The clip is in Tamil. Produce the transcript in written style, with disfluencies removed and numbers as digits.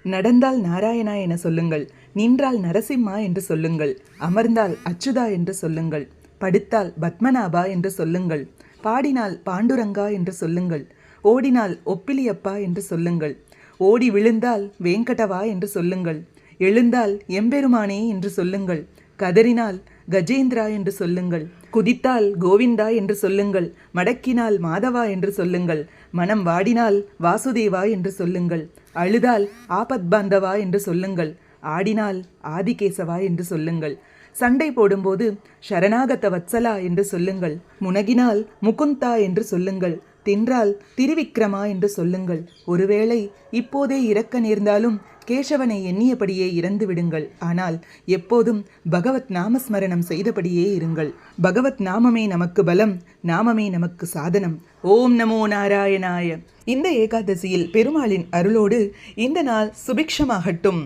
நடந்தால் நாராயணா என சொல்லுங்கள், நின்றால் நரசிம்மா என்று சொல்லுங்கள், அமர்ந்தால் அச்சுதா என்று சொல்லுங்கள், படுத்தால் பத்மநாபா என்று சொல்லுங்கள், பாடினால் பாண்டுரங்கா என்று சொல்லுங்கள், ஓடினால் ஒப்பிலியப்பா என்று சொல்லுங்கள், ஓடி விழுந்தால் வேங்கடவா என்று சொல்லுங்கள், எழுந்தால் எம்பெருமானே என்று சொல்லுங்கள், கதறினால் கஜேந்திரா என்று சொல்லுங்கள், குதித்தால் கோவிந்தா என்று சொல்லுங்கள், மடக்கினால் மாதவா என்று சொல்லுங்கள், மனம் வாடினால் வாசுதேவா என்று சொல்லுங்கள், அழுதால் ஆபத்பாந்தவா என்று சொல்லுங்கள், ஆடினால் ஆதிகேசவா என்று சொல்லுங்கள், சண்டை போடும்போது சரணாகத வத்சலா என்று சொல்லுங்கள், முனகினால் முகுந்தா என்று சொல்லுங்கள், தின்றால் திருவிக்ரமா என்று சொல்லுங்கள். ஒருவேளை இப்போதே இறக்க நேர்ந்தாலும் கேசவனை எண்ணியபடியே இறந்து விடுங்கள். ஆனால் எப்போதும் பகவத் நாமஸ்மரணம் செய்தபடியே இருங்கள். பகவத் நாமமே நமக்கு பலம், நாமமே நமக்கு சாதனம். ஓம் நமோ நாராயணாய. இந்த ஏகாதசியில் பெருமாளின் அருளோடு இந்த நாள் சுபிக்ஷமாகட்டும்.